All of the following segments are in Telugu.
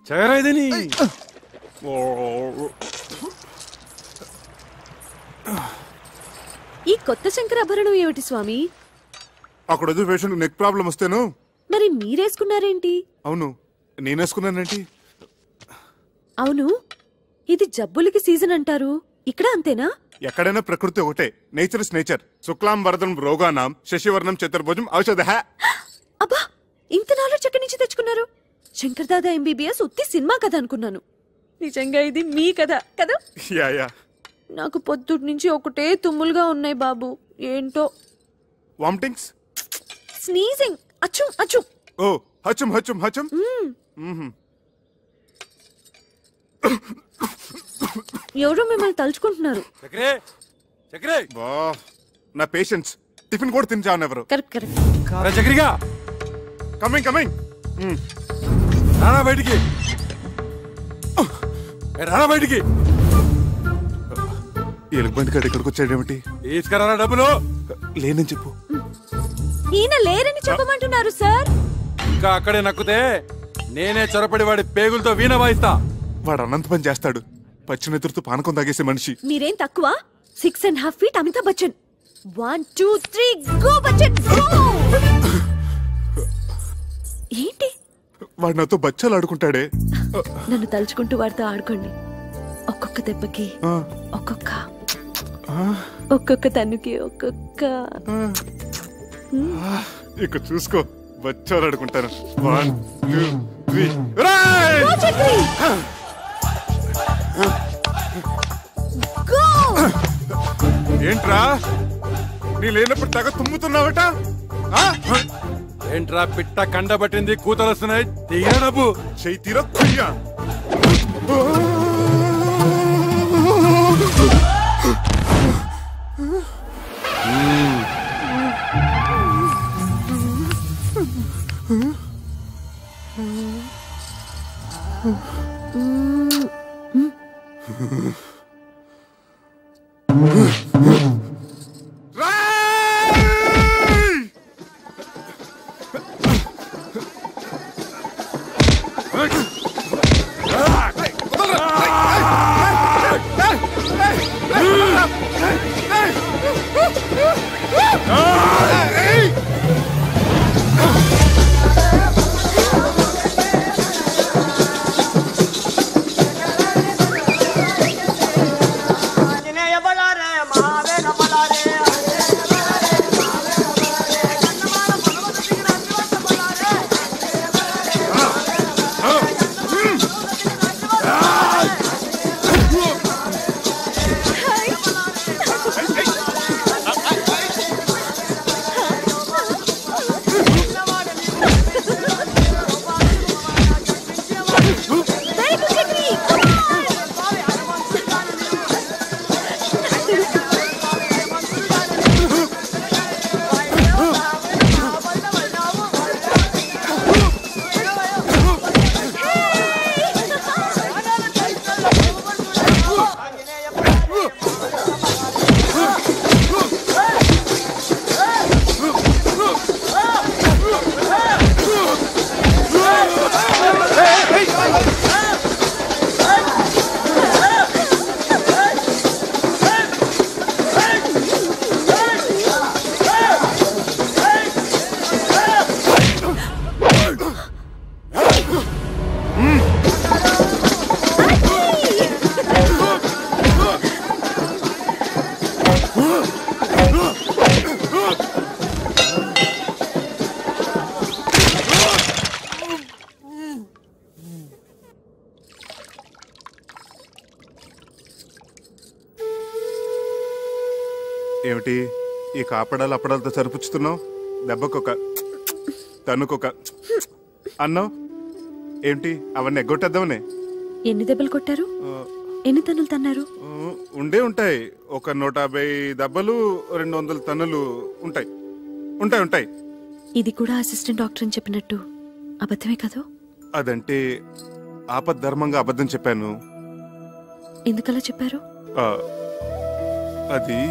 చగరైదని ఈ కొత్త శంకరాభరణం ఏమిటి స్వామి? అక్కడ పేషెంట్ నెక్ ప్రాబ్లం వస్తేను. మరి మీరేసుకున్నారేంటి? అవును, నేనేసుకున్నానేంటి? అవును, ఇది జబ్బులకి సీజన్ అంటారు, ఇక్కడ అంతేనా? ఎక్కడైనా ప్రకృతి ఒకటే. Nature is nature. శుక్లాం వరదం రోగానాం శశివర్ణం చతుర్భుజం ఔషధ. అబ్బా, ఇంత నాలెడ్జ్ ఎక్కడి నుంచి తెచ్చుకున్నారు? శంకర్ దాదా ఎంబీబీఎస్ ఉత్తి సినిమా కథ అనుకున్నాను. నిజంగా ఇది మీ కథ కదా? యా. నాకు పొద్దుటి నుంచి ఒకటే తుమ్ములుగా ఉన్నాయి బాబు. ఏంటో వామిటింగ్స్, స్నీజింగ్, అచ్చు అచ్చు. ఓ హచం హచం హచం. ఎవరో మిమ్మల్ని తలుచుకుంటున్నారు. నా పేషెంట్స్ టిఫిన్ కూడా తినిచాను ఎవరు. Correct correct. చక్రిగా కమింగ్ కమింగ్. రానా బయటికి, రానా బయటికి. ఎలుగుబంటి కాడు ఇక్కడికి వచ్చాడేమిటి? తీసుకురా డబ్బులు. లేనని చెప్పు. ఈయన లేరని చెప్పమంటున్నారు సార్. ఇంకా అక్కడే నక్కుతే నేనే చొరపడి వాడి పేగులతో వీణ వాయిస్తా. వాడు అనంత పని చేస్తాడు. పచ్చినెతురుతో పానకం తాగేసే మనిషి. మీరేం తక్కువ? 6.5 feet Amitabh Bachchan. 1 2 3 go Bachchan go. ఏంటి? వాడు నాతో బచ్చాలు ఆడుకుంటాడే. నన్ను తలుచుకుంటూ వాడితో ఆడుకోండి. ఒక్కొక్క దెబ్బకి ఒక్కొక్క తన్నుకి ఒక్కొక్క. ఇక చూసుకో, బచ్చాలు ఆడుకుంటాను. 1 2 3. ఏంట్రా నీ లేనప్పుడు తెగ తుమ్ముతున్నావట? ఏంట్రా పిట్ట కండబట్టింది, కూతలు వస్తున్నాయి. తీరా డబ్బు. చెయ్యి తీరా కుయ్యా. ఏమిటి ఈ కాపడాలు అప్పడాలతో సరిపుచ్చుతున్నావు? దెబ్బకొక తన్నుకొక అన్నావు ఏంటి? అవన్నీ ఎగ్గొట్టేద్దామనే. ఎన్ని దెబ్బలు కొట్టారు? ఎన్ని తన్నులు తన్నారు? ఉండే ఉంటాయి. ఒక 150 దెబ్బలు, 200 తన్నులు ఉంటాయి. ఉంటాయి ఉంటాయి. ఇది కూడా అసిస్టెంట్ డాక్టర్ అని చెప్పినట్టు అబద్ధమే కదా? అదంటే ఆపద్ధర్మంగా అబద్ధం చెప్పాను. ఎందుకలా చెప్పారు? అది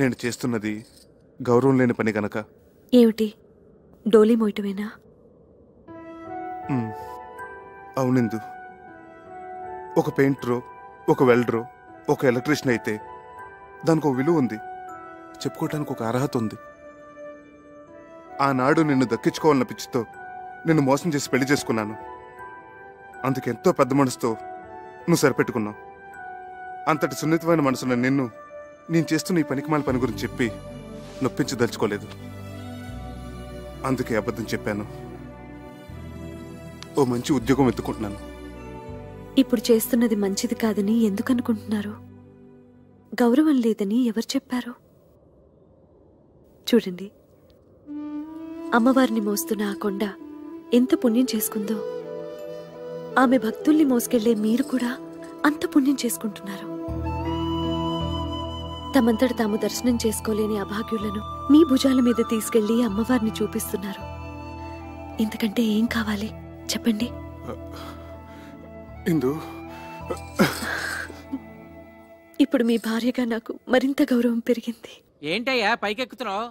నేను చేస్తున్నది గౌరవం లేని పని గనక. ఏమిటి, డోలీ మోయటమేనా? అవునిందు, ఒక పెయింటరో, ఒక వెల్డరో, ఒక ఎలక్ట్రీషియన్ అయితే దానికి ఒక విలువ ఉంది, చెప్పుకోవటానికి ఒక అర్హత ఉంది. ఆనాడు నిన్ను దక్కించుకోవాలన్న పిచ్చితో నిన్ను మోసం చేసి పెళ్లి చేసుకున్నాను. అందుకెంతో పెద్ద మనసుతో నువ్వు సరిపెట్టుకున్నావు. అంతటి సున్నితమైన మనసున్న నిన్ను నేను చేస్తున్న ఈ పనికిమాల పని గురించి చెప్పి నొప్పించదలుచుకోలేదు. అందుకే అబద్ధం చెప్పాను. ఓ మంచి ఉద్యోగం వెతుకుంటున్నాను. ఇప్పుడు చేస్తున్నది మంచిది కాదని ఎందుకు అనుకుంటున్నారు? గౌరవం లేదని ఎవరు చెప్పారు? చూడండి, అమ్మవారిని మోస్తున్న ఆ కొండ ఎంత పుణ్యం చేసుకుందో, ఆమె భక్తుల్ని మోసుకెళ్లే మీరు కూడా అంత పుణ్యం చేసుకుంటున్నారు. తమంతట తాము దర్శనం చేసుకోలేని అభాగ్యులను మీ భుజాల మీద తీసుకెళ్లి అమ్మవారిని చూపిస్తున్నారు. ఇంతకంటే ఏం కావాలి చెప్పండి? ఇందు, ఇప్పుడు మీ భార్యగా నాకు మరింత గౌరవం పెరిగింది. ఏంటయ్యా పైకెక్కుతున్నావు?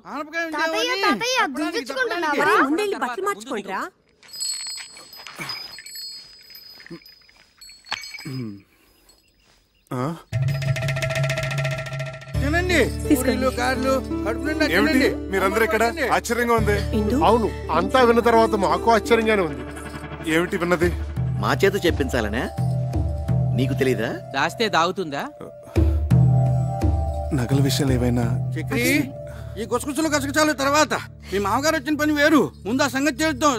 బట్టలు మార్చుకోండిరా. ఏమిటి మీరందరూ ఇక్కడ? ఆశ్చర్యంగా ఉంది. అవును, అంతా విన్న తర్వాత మాకు ఆశ్చర్యంగానే ఉంది. ఏమిటి విన్నది? మా చేత చెప్పించాలనే నీకు తెలీదా? దాస్తే దాగుతుందా? నగల విషయాలు ఏవైనా చక్రి, ఈ గుసగుసలు గసగసాలు తర్వాత మీ మామగారు వచ్చిన పని వేరు. ముందు ఆ సంగతి చేద్దాం.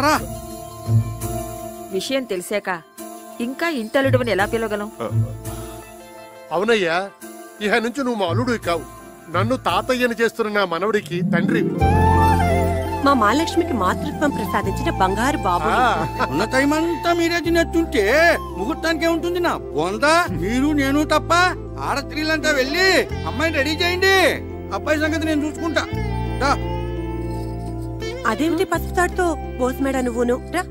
రా. విషయం తెలిసాక ఇంకా ఇంటలుడవని ఎలా పిలవగలం? అవునయ్యా, ఇహ నుంచి నువ్వు మా అల్లుడు కావు, నన్ను తాతయ్యని చేస్తున్న నా మనవడికి తండ్రి. మా మహాలక్ష్మికి మాతృత్వం ప్రసాదించిన బంగారు బాబు. ఉన్న టైం అంతా మీరే తినేస్తుంటే ముహూర్తానికే ఉంటుంది నా బొందా. మీరు నేను తప్ప ఆడస్త్రీలంతా వెళ్ళి అమ్మాయిని రెడీ చేయండి. అబ్బాయి సంగతి నేను చూసుకుంటా. అదేమిటి పసుపుతాడుతో పోసమేడా నువ్వును? రా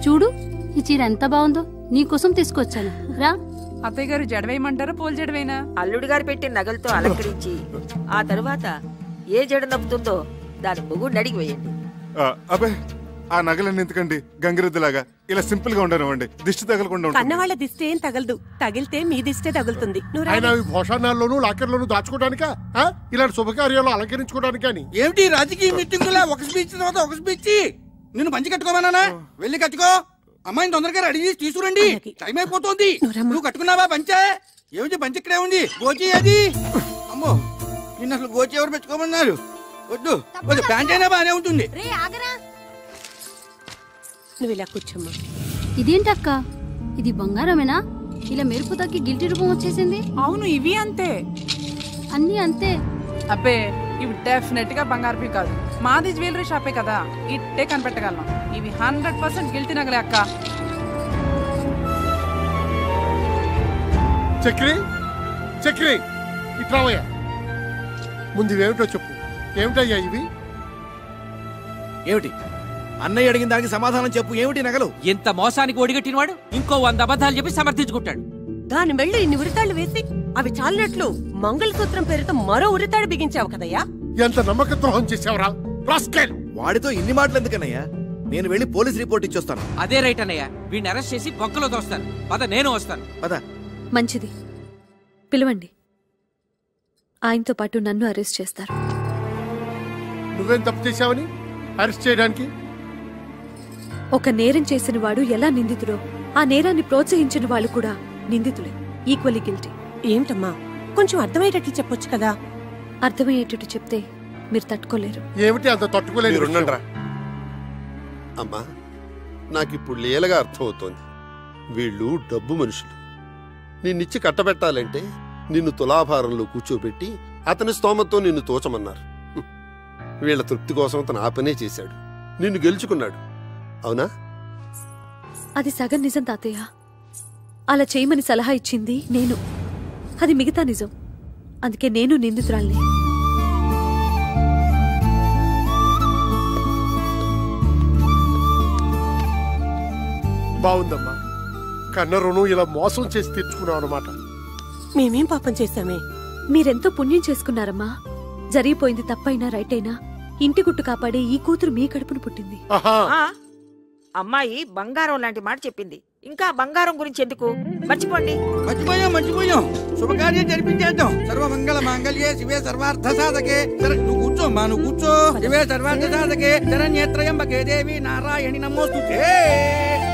చూడు, ఈ చీర ఎంత బాగుందో, నీకోసం తీసుకొచ్చాను. రా. అత్తయ్య గారు జడవేయమంటారా పోల్ జడవేనా? అల్లుడు గారు పెట్టిన నగలతో అలంకరించి ఆ తరువాత ఏ జడ నప్పుతుందో దాని మొగుడిని అడిగి వేయండి. అబ్బే, ఆ నగలన్నీ ఎందుకండి? గంగిరెద్దులాగా ఇలా సింపుల్ గా ఉండనివ్వండి. దిష్టి తగలకుండా ఉంటుంది. కన్నవాళ్ల దిష్టి ఏం తగలదు, తగిలితే మీ దిష్టే తగులుతుంది. ఆయన భోషణాల్లోనూ లాకర్లోనూ దాచుకోవడానికా, ఇలాంటి శుభకార్యాలు అలంకరించుకోవడానికా? ఏమిటి రాజకీయ మీటింగులా ఒక స్పీచ్ తర్వాత ఒక స్పీచ్? నిన్ను మంచి కట్టుకోమన్నానా? వెళ్ళి కట్టుకో. అమ్మాయిని తొందరగా రెడీ చేసి తీసుకురండి, టైం అయిపోతుంది. నువ్వు కట్టుకున్నావా పంచే? ఏమిటి పంచి ఇక్కడే ఉంది. గోచి అది. అమ్మో, నిన్న అసలు గోచి ఎవరు పెట్టుకోమన్నారు? వద్దు వద్దు, ప్యాంట్ అయినా బాగానే ఉంటుంది. నువ్వు ఇలా కూర్చోమ్మా. ఇదేంటక్క, ఇది బంగారమేనా? ఇలా మెరుపు తగ్గి గిల్టీ రూపం వచ్చేసింది. అవును, ఇవి అంతే, అన్ని అంతే. అబ్బే, ఇవి డెఫినెట్ గా బంగారు కాదు. మాది జ్యువెలరీ షాపే కదా, ఇట్టే కనిపెట్టగలం. ఇవి 100% గిల్టీ నగలే అక్క. చక్రి, చక్రి, ఇట్రావయ్యా. ముందు ఇవేమిటో చెప్పు. ఏమిటయ్యా ఇవి? ఏమిటి అన్నయ్య అడిగిన దానికి సమాధానం చెప్పు. ఏమిటి నగలు? ఇంత మోసానికి ఒడిగట్టినవాడు ఇంకో 100 అబద్ధాలు చెప్పి సమర్థించుకుంటాడు. దాని మెళ్ళు ఇన్ని ఉరితాళ్లు వేసి అవి చాలినట్లు మంగళసూత్రం పేరుతో మరో ఉరితాడు బిగించావు కదయ్యా. ఎంత నమ్మక ద్రోహం చేసావురా. వాడితో ఇన్ని మాటలు ఎందుకన్నయ్యా? నేను వెళ్ళి పోలీస్ రిపోర్ట్ ఇచ్చొస్తాను. అదే రైట్ అన్నయ్య, వీడిని అరెస్ట్ చేసి బొక్కలో తోస్తాను. పద, నేను వస్తాను. పద. మంచిది, పిలవండి. ఆయనతో పాటు నన్ను అరెస్ట్ చేస్తారు. నువ్వేం తప్పు చేశావని అరెస్ట్ చేయడానికి? ఒక నేరం చేసిన వాడు ఎలా నిందితుడో, ఆ నేరాన్ని ప్రోత్సహించిన వాళ్ళు కూడా నిందితులే, ఈక్వల్లీ గిల్టీ. ఏమిటమ్మా, కొంచెం అర్థమయ్యేటట్లు చెప్పొచ్చు కదా. అర్థమయ్యేటట్టు చెప్తే మీరు తట్టుకోలేరు. ఏమిటి అంత తట్టుకోలేరు? అమ్మా, నాకిప్పుడు లీలగా అర్థమవుతోంది. వీళ్ళు డబ్బు మనుషులు. నిన్నిచ్చి కట్టబెట్టాలంటే నిన్ను తులాభారంలో కూర్చోబెట్టి అతని స్తోమతో నిన్ను తోచమన్నారు. వీళ్ల తృప్తి కోసం అతను ఆ పనే చేశాడు. నిన్ను గెలుచుకున్నాడు, అవునా? అది సగం నిజం తాతయ్య. అలా చేయమని సలహా ఇచ్చింది నేను, అది మిగతా నిజం. అందుకే నేను నిందితురాల్ని. బాగుందమ్మా, కన్న రుణం ఇలా మోసం చేసి తెచ్చుకున్నావు అన్నమాట. మేమేం పాపం చేశామే? మీరెంతో పుణ్యం చేసుకున్నారమ్మా. జరిగిపోయింది తప్పైనా రైట్ అయినా ఇంటి గుట్టు కాపాడే ఈ కూతురు మీ కడుపును పుట్టింది. అమ్మాయి బంగారం లాంటి మాట చెప్పింది. ఇంకా బంగారం గురించి ఎందుకు? మర్చిపోండి. మర్చిపోయాం. శుభకార్యం జరిపించేద్దాం. సర్వమంగళ మాంగళ్యే శివే సర్వార్థ సాధకే. సరే నువ్వు కూర్చోమ్మా, నువ్వు కూర్చో. శివే సర్వార్థ సాధకే శరణ్యేత్రయంబకే దేవి నారాయణి నమోస్తుతే.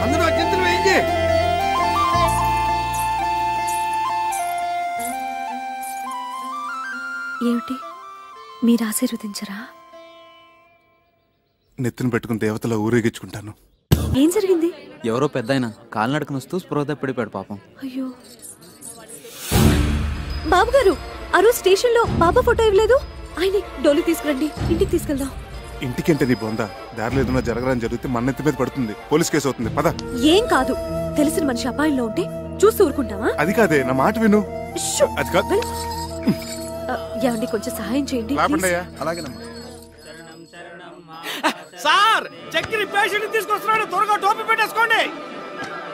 అందరూ అత్యంతలు వేయించి. ఏమిటి మీరు ఆశీర్వదించరా? నెత్తిన పెట్టుకుని దేవతలా ఊరేగించుకుంటాను. ఏం జరిగింది? ఎవరో పెద్దాయన కాలినడకను వస్తూ స్పృహ తప్పిడిపాడు పాపం. అయ్యో బాబు గారు, ఆ రోజు స్టేషన్ లో బాబా ఫోటో ఇవ్వలేదు. ఆయన డోలి తీసుకురండి, ఇంటికి తీసుకెళ్దాం. ఇంటికంటే నీ బొందా. దారిలో ఏదైనా జరగడానికి జరిగితే మన్నెత్తి మీద పడుతుంది, పోలీస్ కేసు అవుతుంది. పద. ఏం కాదు, తెలిసిన మనిషి అపాయంలో ఉంటే చూస్తూ ఊరుకుంటావా? అది కాదే, నా మాట విను. అది కాదు. ఏమండి కొంచెం సహాయం చేయండి. అలాగేనమ్మా. సార్ చక్కెర పేషెంట్ తీసుకొస్తున్నాడు, త్వరగా టోపీ పెట్టేసుకోండి.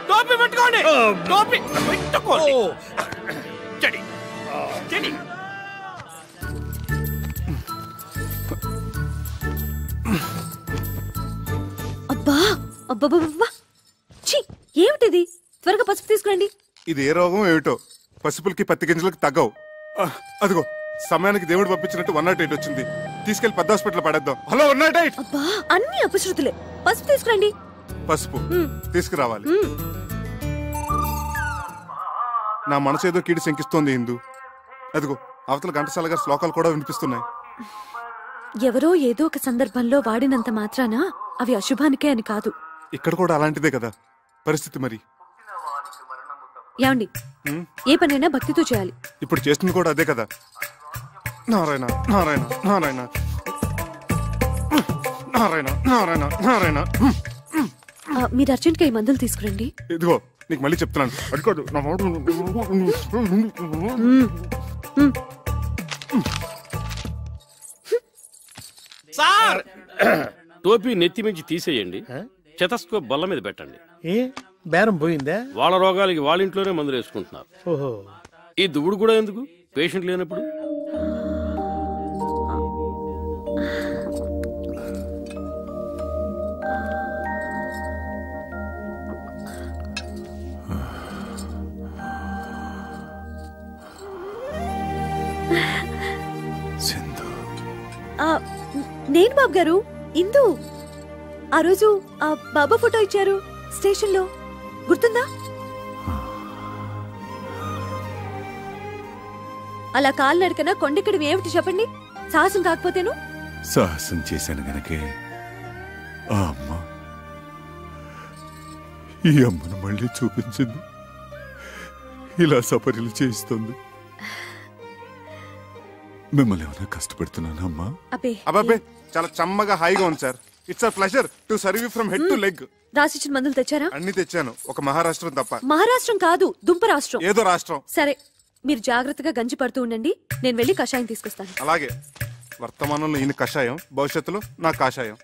టోపీ పెట్టుకోండి. టోపీ పెట్టుకోండి. చెడి చెడి. అబ్బా అబ్బబ్బబ్బా, ఛీ ఏమిటిది? త్వరగా పసుపు తీసుకురండి. ఇది ఏ రోగం ఏమిటో, పసుపులకి పత్తి గింజలకు తగ్గవు. అదిగో సమయానికి దేవుడు పంపించినట్టు 108 వచ్చింది. తీసుకెళ్లి పెద్ద హాస్పిటల్ పడేద్దాం. హలో 108. అబ్బా అన్ని అపశృతులే. పసుపు తీసుకురండి. పసుపు తీసుకురావాలి. నా మనసు ఏదో కీడి శంకిస్తోంది ఇందు. అదిగో అవతల ఘంటసాల గారి శ్లోకాలు కూడా వినిపిస్తున్నాయి. ఎవరో ఏదో ఒక సందర్భంలో వాడినంత మాత్రాన అవి అశుభానికే అని కాదు. ఇక్కడ కూడా అలాంటిదే కదా పరిస్థితి. మరి ఏమండి, ఏ పనైనా భక్తితో చేయాలి. ఇప్పుడు చేస్తుంది కూడా అదే కదా. నారాయణ నారాయణ నారాయణ నారాయణ నారాయణ నారాయణ. మీరు అర్జెంట్ గా ఈ మందులు తీసుకురండి. ఇదిగో నీకు మళ్ళీ చెప్తున్నాను, అడుకోదు నా మాట. సార్ టోపీ నెత్తి మించి తీసేయండి, చెతస్కోప్ బల్ల మీద పెట్టండి. బేరం పోయిందా? వాళ్ళ రోగాలకి వాళ్ళ ఇంట్లోనే మందులు వేసుకుంటున్నారు. ఓహో, ఈ దువ్వుడు కూడా ఎందుకు పేషెంట్ లేనప్పుడు? నేను బాబు గారు, ఇందు. ఆ రోజు ఆ బాబా ఫోటో ఇచ్చారు స్టేషన్ లో, గుర్తుందా? అలా కాలు నడకన కొండెక్కడం ఏమిటి చెప్పండి? సాహసం కాకపోతేను? సాహసం చేశాను గనకే ఆ అమ్మ ఈ అమ్మను మళ్ళీ చూపించింది, ఇలా సపర్యలు చేయిస్తుంది. మిమ్మల్ని ఏమైనా కష్టపెడుతున్నానా అమ్మా? అబ్బాబే చాలా చమ్మగా హాయిగా ఉంది sir. It's a pleasure to serve you from head to leg. రాసిచ్చిన మందులు తెచ్చారా? అన్ని తెచ్చాను, ఒక మహారాష్ట్రం తప్ప. మహారాష్ట్రం కాదు, దుంప రాష్ట్రం. ఏదో రాష్ట్రం. సరే, మీరు జాగ్రత్తగా గంజి పడుతూ ఉండండి, నేను వెళ్ళి కషాయం తీసుకొస్తాను. అలాగే. వర్తమానంలో ఈయన కషాయం, భవిష్యత్తులో నా కాషాయం.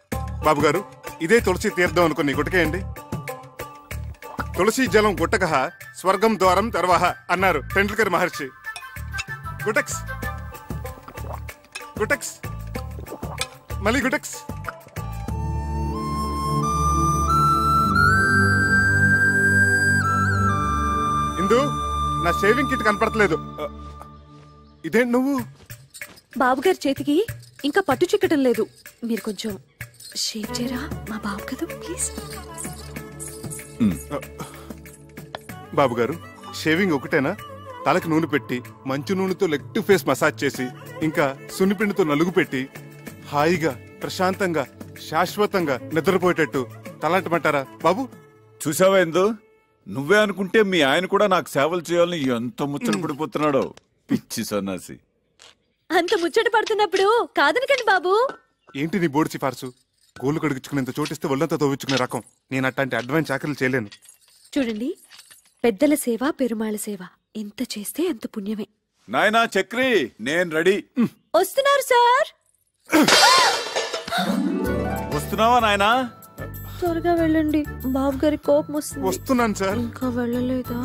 బాబు గారు, ఇదే తులసి తీర్థం అనుకుని గుటకేయండి. తులసి జలం గుట్టకహ స్వర్గం ద్వారం తెరవహ అన్నారు టెండూల్కర్ మహర్షి. గుటక్స్ గుటక్స్ మళ్ళీ గుటక్స్. ఇందు, నా షేవింగ్ కిట్ కనపడట్లేదు. ఇదేంటి నువ్వు? బాబుగారి చేతికి ఇంకా పట్టు చిక్కటం లేదు, మీరు కొంచెం షేవ్ చేయరా? మా బాబు కదా, ప్లీజ్. బాబు గారు, షేవింగ్ ఒకటేనా? తలకి నూనె పెట్టి మంచు నూనెతో లెగ్ టు ఫేస్ మసాజ్ చేసి ఇంకా సున్నిపిండితో నలుగు పెట్టి హాయిగా ప్రశాంతంగా శాశ్వతంగా నిద్రపోయేటట్టు తలంటమంటారా బాబు? చూసావా ఎందు, నువ్వే అనుకుంటే మీ ఆయన కూడా నాకు సేవలు చేయాలని ఎంత ముచ్చట పడిపోతున్నాడో. పిచ్చి సన్నాసి. అంత ముచ్చట పడుతున్నప్పుడు కాదనకండి బాబు. ఏంటి నీ బోర్డు సిఫార్సు? గోళ్ళు కడుగుచుకునేంత చోటిస్తే ఒళ్ళంతా తోవించుకునే రకం. నేను అట్లాంటి అడ్వాన్స్ చాకరీలు చేయలేను. చూడండి, పెద్దల సేవ పెరుమాళ సేవ ఎంత చేస్తే అంత పుణ్యమే. నాయనా చక్రి, నేను రెడీ. వస్తున్నారు సార్. వస్తున్నావా నాయనా? త్వరగా వెళ్ళండి, బాబు గారి కోపం వస్తుంది. వస్తున్నాను సార్. ఇంకా వెళ్ళలేదా?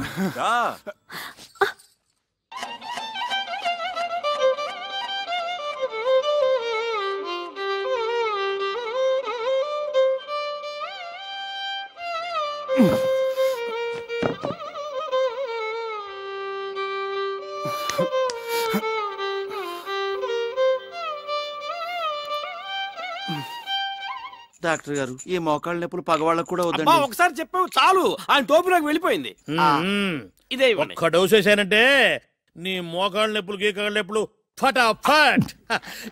డాక్టర్ గారు ఈ మోకాళ్ళ నొప్పులు పగవాళ్ళకు కూడా అబ్బా, ఒకసారి చెప్పావు చాలు, ఆయన టోపీలోకి వెళ్ళిపోయింది. ఇదే ఇవ్వండి. ఒక్క డోస్ వేసానంటే నీ మోకాళ్ళ నొప్పులు గీకాళ్ళ నొప్పులు ఫటాఫట్.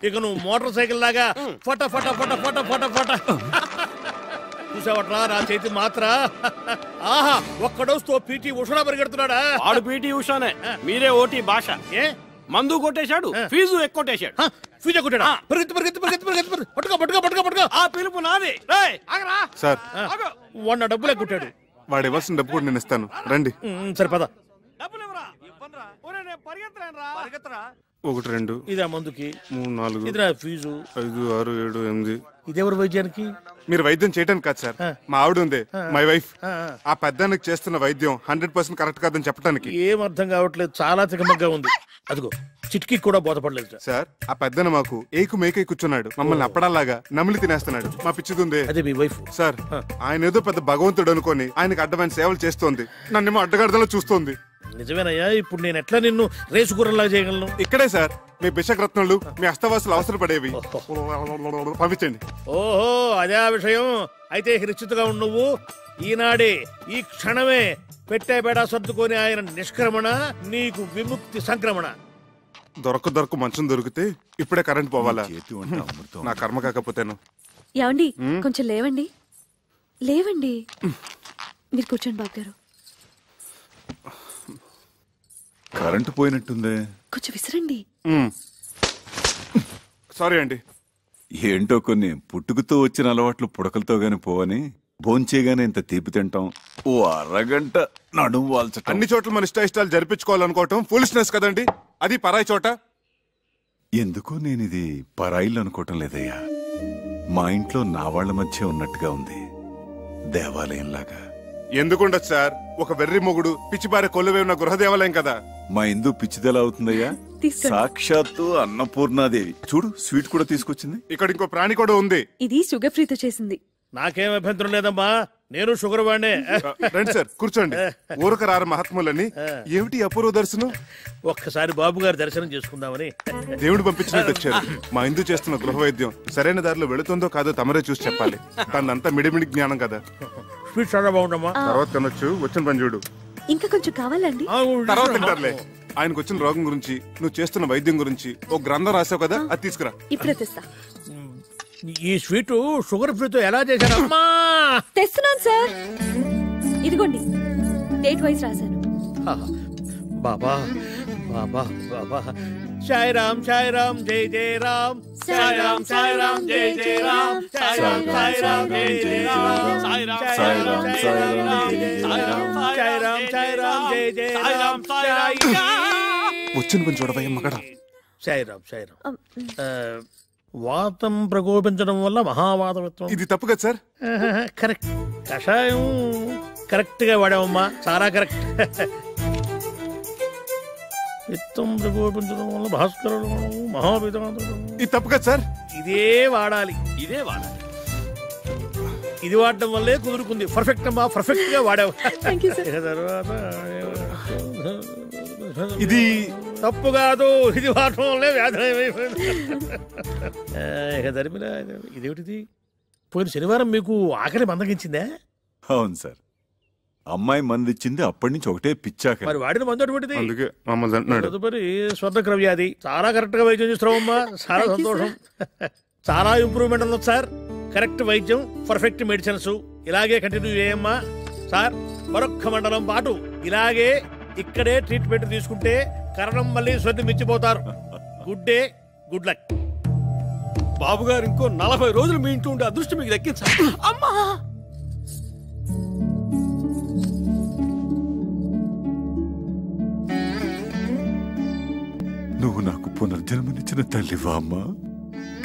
ఇక నువ్వు మోటార్ సైకిల్ లాగా ఫట ఫట ఫట ఫట ఫట ఫట. చూసావట్రా నా చేతి మాత్ర. ఆహా, ఒక్క డోస్ తో పీటీ ఉషా పరిగెడుతున్నాడా? ఆడు పీటీ ఉషానే, మీరే ఓటీ భాష. మందు కొట్టేశాడు, ఫీజు ఎక్కువ ఫీజు కొట్టాడా? పరిగెత్తు పరిగెత్తు పరిగెత్తు పరిగెత్తు. పట్టుకో పట్టుకో పట్టుకో పట్టుకో. ఆ పిలుపు నాది. సార్ వాడు నా డబ్బులే కొట్టాడు. వాడు ఇవ్వాల్సిన డబ్బు కూడా నేను ఇస్తాను, రండి. సరిపద. 1 2 ఇదా మందుకి, 3 4 ఇదిరా ఫీజు, 5 6 7 8. ఇదెవరు వైద్యానికి? మీరు వైద్యం చేయడానికి కాదు సార్, మా ఆవిడ ఉంది, మై వైఫ్. ఆ పెద్దానికి చేస్తున్న వైద్యం 100% కరెక్ట్ కాదని చెప్పడానికి. ఏం అర్థం కావట్లేదు, చాలా తికమగ్గా ఉంది. అదిగో చిట్కి కూడా బోధపడలేదు సార్. ఆ పెద్దన మాకు ఏకు మేకై కూర్చున్నాడు, మమ్మల్ని అప్పడాలాగా నమిలి తినేస్తున్నాడు. మా పిచ్చిదుందే అదే మీ వైఫ్ సార్. ఆయన ఏదో పెద్ద భగవంతుడు అనుకొని ఆయనకు అడ్డమైన సేవలు చేస్తోంది, నన్నేమో అడ్డగడదలో చూస్తోంది. నిజమేనయ్యా, ఇప్పుడు నేను ఎట్లా నిన్ను రేసు గుర్రంలాగా చేయగలను? ఇక్కడే సార్ మీ బిషక్రత్నాలు, మీ అస్తవాసులు అవసరపడేవి. పంపించండి. ఓహో, అదే ఆ విషయం. అయితే నిశ్చితగా ఉండు నువ్వు. ఈనాడే ఈ క్షణమే పెట్టే బేడా సర్దుకొని ఆయన నిష్క్రమణ, నీకు విముక్తి సంక్రమణ. దొరక మంచం దొరికితే ఇప్పుడే కరెంట్ పోవాలా? నా కర్మ కాకపోతేను. ఏమండి, కొంచెం లేవండి, లేవండి. మీరు కూర్చోండి బాబు గారు. కరెంటు పోయినట్టుందే, కొంచెం విసిరండి. సారీ అండి. ఏంటో కొన్ని పుట్టుకతో వచ్చిన అలవాట్లు పుడకలతో గాని పోవని భోంచేగానే ఇంత తీపి తింటాం, ఓ అరగంట నడుము వాల్చటం. అన్ని చోట్ల మన ఇష్టాలు జరిపించుకోవాలనుకోవటం ఫూలిష్నెస్ కదండి. అది పరాయి చోట. ఎందుకో నేను ఇది పరాయిల్లు అనుకోవటం లేదయ్యా. మా ఇంట్లో నా వాళ్ల మధ్య ఉన్నట్టుగా ఉంది, దేవాలయంలాగా. ఎందుకుండదు సార్, ఒక వెర్రి మొగుడు పిచ్చిపారే కొలువే ఉన్న గృహ దేవాలయం కదా. మా ఇందు పిచ్చిదెలా అవుతుందయ్యా? సాక్షాత్తు అన్నపూర్ణాదేవి. చూడు, స్వీట్ కూడా తీసుకొచ్చింది. ఇక్కడ ఇంకో ప్రాణి కూడా ఉంది. ఇది షుగర్ ఫ్రీతో చేసింది. నాకేం అభ్యంతరం లేదమ్మా, నేను షుగర్ వాడినే. రండి సార్, కూర్చోండి. ఊరక రారు మహాత్ములని. ఏమిటి అపూర్వ దర్శనం? ఒక్కసారి బాబు గారి దర్శనం చేసుకుందామని దేవుడు పంపించినట్టు వచ్చారు. మా ఇందు చేస్తున్న గృహ వైద్యం సరైన దారిలో వెళుతుందో కాదో తమరే చూసి చెప్పాలి. తనంతా మిడిమిడి జ్ఞానం కదా. స్వీట్ చాలా బాగుండమ్మా. తర్వాత కనొచ్చు, వచ్చిన పని చూడు. ఇంకా కొంచెం కావాలండి? తర్వాత తింటారులే. ఆయనకు వచ్చిన రోగం గురించి, నువ్వు చేస్తున్న వైద్యం గురించి ఒక గ్రంథం రాసావు కదా, అది తీసుకురా. ఇప్పుడే తెస్తా. ఈ స్వీట్ షుగర్ ఫ్రీతో ఎలా చేశారమ్మా? తెస్తున్నాను సార్, ఇదిగోండి, డేట్ వైజ్ రాశాను. బాబా బాబా బాబా. సాయి రామ్ సాయి రామ్ జై జై రామ్, సాయి రామ్ సాయి రామ్ జై జై రామ్, సాయి రామ్ సాయి రామ్ జై జై రామ్, సాయి రామ్ సాయి రామ్ జై జై రామ్, సాయి రామ్ సాయి రామ్ జై జై రామ్, సాయి వచ్చిన పని చూడవయ్య మగడా. సాయి రామ్ సాయి రామ్. వాతం ప్రకోపించడం వల్ల మహావాతం. ఇది తప్పు కదా సార్? కరెక్ట్. కషాయం కరెక్ట్ గా వాడామమ్మా, చాలా కరెక్ట్. విత్తం ప్రకోపించడం వల్ల భాస్కరుడు మహావిధానం. ఇది తప్పు కదా సార్? ఇదే వాడాలి, ఇదే వాడాలి. ఇది వాడడం వల్లే కుదురుకుంది. పర్ఫెక్ట్ అమ్మా, పర్ఫెక్ట్ గా వాడావు. తర్వాత ఇది తప్పు కాదు, ఇది వాడటం వల్లే వ్యాధి. ఇక ధర్మిలా, ఇదేమిటిది? పోయిన శనివారం మీకు ఆకలి మందగించిందే? అవును సార్, అమ్మాయి మందిచ్చింది, అప్పటి నుంచి ఒకటే పిచ్చాక. మరి వాడిన మందు అటువంటిది. తదుపరి స్వర్ణక్ర వ్యాధి. చాలా కరెక్ట్ గా వైద్యం చేస్తున్నావమ్మా, చాలా సంతోషం. చాలా ఇంప్రూవ్మెంట్ ఉంది సార్. కరెక్ట్ వైద్యం, పర్ఫెక్ట్ మెడిసిన్స్. ఇలాగే కంటిన్యూ చేయమ్మా సార్. మరొక్క మండలం పాటు ఇలాగే ఇక్కడే ట్రీట్మెంట్ తీసుకుంటే కరణం మళ్ళీ శ్రద్ధ మించిపోతారు. Good day, good luck. బాబు గారు ఇంకో 40 రోజులు మీ ఇంట్లో ఉండే అదృష్టం మీకు దక్కించాలి. అమ్మా, నువ్వు నాకు పునర్జన్మనిచ్చిన తల్లివా అమ్మా?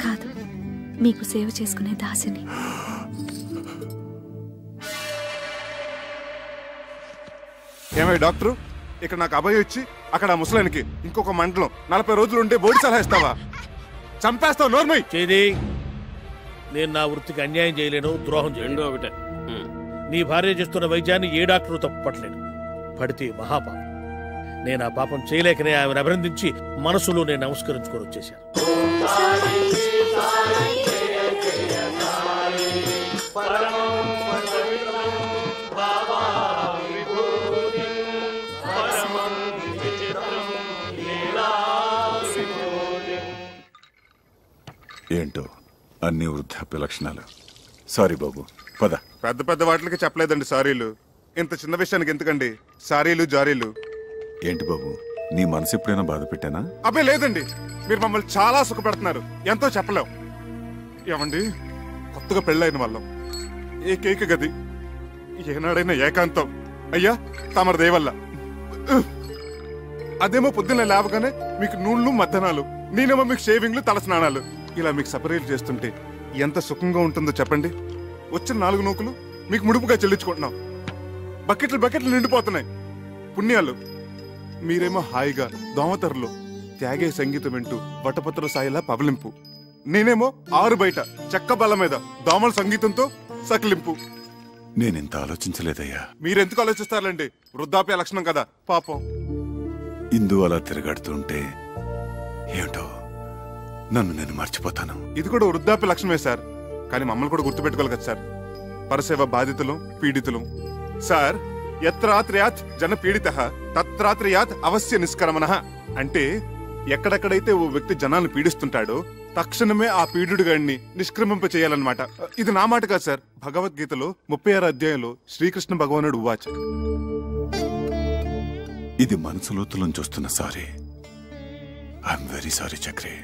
కాదు, మీకు సేవ చేసుకునే దాసిని. ఏమై డాక్టరు, ఇక్కడ నాకు అభయం ఇచ్చి అక్కడ ఆ ముసలానికి ఇంకొక మండలం 40 రోజులు ఉంటే బోడి సలహా ఇస్తావా? చంపేస్తావు. నోర్మై చేది. నేను నా వృత్తికి అన్యాయం చేయలేను, ద్రోహం చేయలేను. ఒకటే, నీ భార్య చేస్తున్న వైద్యాన్ని ఏ డాక్టరు తప్పట్లేడు. పడితే మహాపాపం. నేను ఆ పాపం చేయలేకనే ఆమెను అభినందించి మనసులో నేను నమస్కరించుకొని వచ్చేశాను. ఏంటో అన్ని వృద్ధాప్య లక్షణాలు. సారీ బాబు, పద. పెద్ద పెద్ద వాటికి చెప్పలేదండి సారీలు. ఇంత చిన్న విషయానికి ఎందుకండి సారీలు జారీలు? ఏంటి బాబు, నీ మనసు ఎప్పుడైనా బాధ పెట్టానా? అబ్బే లేదండి, మీరు మమ్మల్ని చాలా సుఖపెడుతున్నారు. ఎంతో చెప్పలేం. ఏమండి, కొత్తగా పెళ్ళైన వాళ్ళం, ఏకైక గది, ఏనాడైనా ఏకాంతం. అయ్యా తమరి దయవల్ల. అదేమో పొద్దున్న లేవగానే మీకు నూళ్ళు మధ్యాహ్నాలు, నేనేమో మీకు షేవింగ్లు తల స్నానాలు. ఇలా మీకు సపరేట్ చేస్తుంటే ఎంత సుఖంగా ఉంటుందో చెప్పండి. వచ్చిన 4 నూకులు మీకు ముడుపుగా చెల్లించుకుంటున్నాం. బకెట్లు బకెట్లు నిండిపోతున్నాయి పుణ్యాలు. మీరేమో హాయిగా దోమతరలో త్యాగే సంగీతం వింటూ వటపత్ర సాయిలా పవలింపు. నేనేమో ఆరు బయట చెక్క బల్ల మీద దోమల సంగీతంతో సకిలింపు. నేనింత ఆలోచించలేదయ్యా. మీరెందుకు ఆలోచిస్తారండి? వృద్ధాప్య లక్షణం కదా పాపం. ఇందు అలా తిరగాడుతుంటే ఏమిటో నన్ను నేను మర్చిపోతాను. ఇది కూడా వృద్ధాప్య లక్షణమే సార్. కానీ మమ్మల్ని కూడా గుర్తుపెట్టుకోవాలి కదా సార్. పరసేవ బాధితులు పీడితులు సార్. యత్రాత్రయాత్ జన పీడిత తత్రాత్రయాత్ అవశ్య నిష్కరమణ. అంటే ఎక్కడెక్కడైతే ఓ వ్యక్తి జనాలను పీడిస్తుంటాడో తక్షణమే ఆ పీడుడు గాడిని నిష్క్రమింప చేయాలన్నమాట. ఇది నా మాట కాదు సార్. భగవద్గీతలో 36వ అధ్యాయంలో శ్రీకృష్ణ భగవానుడు ఉవాచ. ఇది మనసులోతులను చూస్తున్న sorry. I'm very sorry Chakri.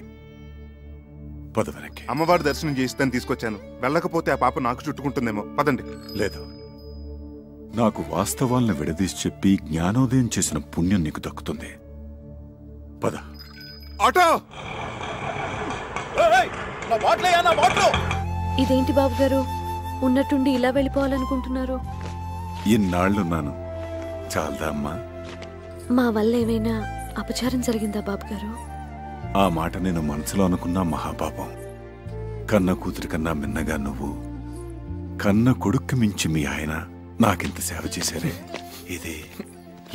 పద వెనక్కి. అమ్మవారి దర్శనం చేయిస్తాను తీసుకొచ్చాను. వెళ్ళకపోతే ఆ పాప నాకు చుట్టుకుంటుందేమో. పదండి. లేదు, నాకు వాస్తవాలను విడదీసి చెప్పి జ్ఞానోదయం చేసిన పుణ్యం నీకు దక్కుతుంది. పద. ఆటో. ఇదేంటి బాబు గారు, ఉన్నట్టుండి ఇలా వెళ్ళిపోవాలనుకుంటున్నారు? ఇన్నాళ్లున్నాను, చాలదా అమ్మా? మా వల్ల ఏమైనా అపచారం జరిగిందా బాబు గారు? ఆ మాట నేను మనసులో అనుకున్నా మహాపాపం. కన్న కూతురి కన్నా మిన్నగా నువ్వు, కన్న కొడుక్కి మించి మీ ఆయన నాకింత సేవ చేశారే. ఇది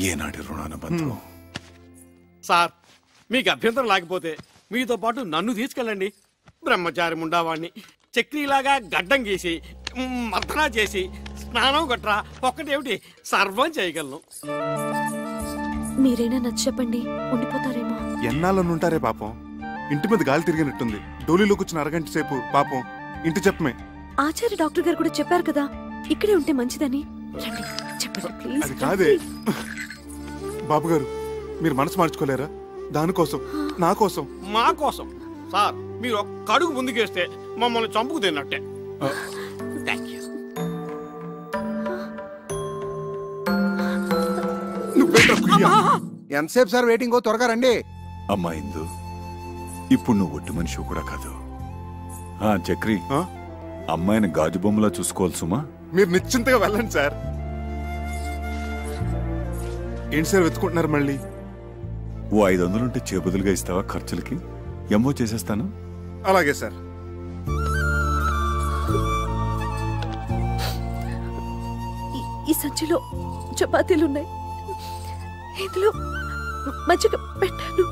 ఏనాటి రుణానుబంధం. సార్, మీకు అభ్యంతరం లేకపోతే మీతో పాటు నన్ను తీసుకెళ్ళండి. బ్రహ్మచారి ముండావాణ్ణి చక్రీలాగా గడ్డం గీసి మర్దనా చేసి స్నానం గట్రా ఒక్కటేమిటి సర్వం చేయగలను. మీరైనా నచ్చ చెప్పండి, ఉండిపోతారేమో. ఎన్నాళ్ళనుంటారే పాపం. ఇంటి మీద గాలి తిరిగినట్టుంది. డోలీలో కూర్చుని అరగంట సేపు పాపం ఇంటి చెప్పమే. ఆచార్య డాక్టర్ గారు కూడా చెప్పారు కదా ఇక్కడే ఉంటే మంచిదని. చెప్పండి ప్లీజ్. అది కాదే బాబు గారు, మీరు మనసు మార్చుకోలేరా? దానికోసం, నా కోసం, మా కోసం. సార్, మీరు ఒక్క అడుగు ముందుకేస్తే మమ్మల్ని చంపుకు తిన్నట్టే. ఎంతసేపు సార్ వెయిటింగ్? త్వరగా రండి. అమ్మా ఇందు, ఇప్పుడు నువ్వు ఒట్టి మనిషి కూడా కాదు. చక్రి, అమ్మాయిని గాజు బొమ్మలా చూసుకోవాలి సుమా. మీరు నిశ్చింతగా వెళ్ళండి సార్. ఏంటి సార్ వెతుకుంటున్నారు మళ్ళీ? ఓ 500 ఉంటే చేబదులుగా ఇస్తావా ఖర్చులకి? ఎమ్మో చేసేస్తాను. అలాగే సార్. ఈ సంచిలో చపాతీలున్నాయి, ఇందులో మజ్జిగ పెట్టాను,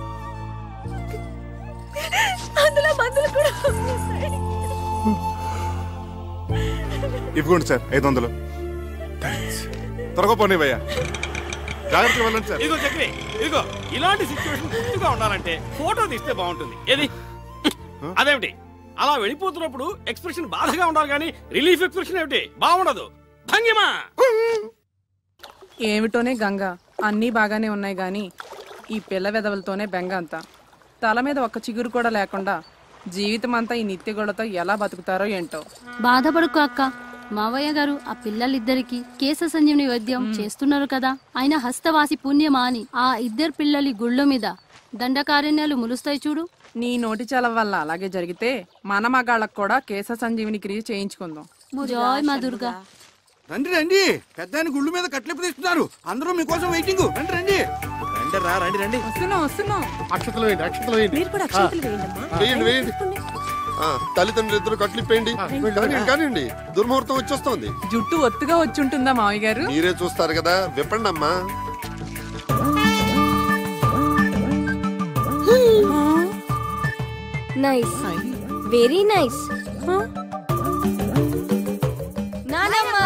అందులో మందులు కూడా ఉన్నాయి. ఇవ్వండి సార్ 500. త్వరగా పోనీవయ్యా. జాగ్రత్తగా వెళ్ళండి సార్. ఇదిగో చక్రి, ఇదిగో ఇలాంటి సిచ్యువేషన్ గుర్తుగా ఉండాలంటే ఫోటో తీస్తే బాగుంటుంది. ఏది? అదేమిటి అలా వెళ్ళిపోతున్నప్పుడు ఎక్స్ప్రెషన్ బాధగా ఉండాలి కానీ రిలీఫ్ ఎక్స్ప్రెషన్ ఏమిటి బాగుండదు. భంగిమా ఏమిటోనే గంగ, అన్నీ బాగానే ఉన్నాయి గాని ఈ పిల్ల వెదవులతోనే బెంగ అంతా. తల మీద ఒక్క చిగురు కూడా లేకుండా జీవితం అంతా ఈ నిత్య గొడవతో ఎలా బతుకుతారో ఏంటో. బాధపడుకో అక్క, మావయ్య గారు ఆ పిల్లలిద్దరికి కేశ సంజీవని వైద్యం చేస్తున్నారు కదా. ఆయన హస్తవాసి పుణ్యమా అని ఆ ఇద్దరు పిల్లలి గుళ్ళ మీద దండకారణ్యాలు ములుస్తాయి చూడు. నీ నోటి చలవ వల్ల అలాగే జరిగితే మన మగాళ్ళకు కూడా కేశ సంజీవిని క్రియ చేయించుకుందాం. జై మా దుర్గా. రండి రండి, పెద్ద గుళ్ళు మీద కట్లింపు తీస్తున్నారు. అందరూ మీకోసం వెయిటింగ్. రండి రండి. రండి రండి. వస్తున్నాం. అక్షతలు వేయండి, అక్షతలు వేయండి. మీరు కూడా అక్షతలు వేయండి. వేయండి వేయండి. తల్లిదండ్రులు ఇద్దరు కట్లిప్పేయండి. కానివ్వండి, దుర్ముహూర్తం వచ్చేస్తోంది. జుట్టు ఒత్తుగా వచ్చి ఉంటుందా మావయ్య గారు? మీరే చూస్తారు కదా, విప్పండి అమ్మా. Nice, very nice. నానమ్మా.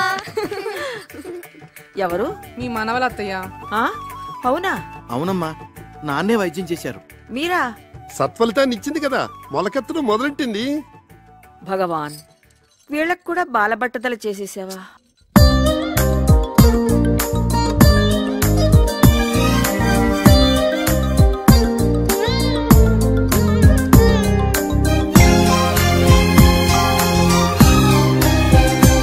ఎవరు? మీ మనవల అత్తయ్య. అవునా? అవునమ్మా, నాన్నే వైద్యం చేశారు. మీరా? సత్ఫలితాన్ని ఇచ్చింది కదా, మొలకెత్తడం మొదలెట్టింది. భగవాన్, వీళ్ళకు కూడా బాలబట్టతలు చేసేసావా?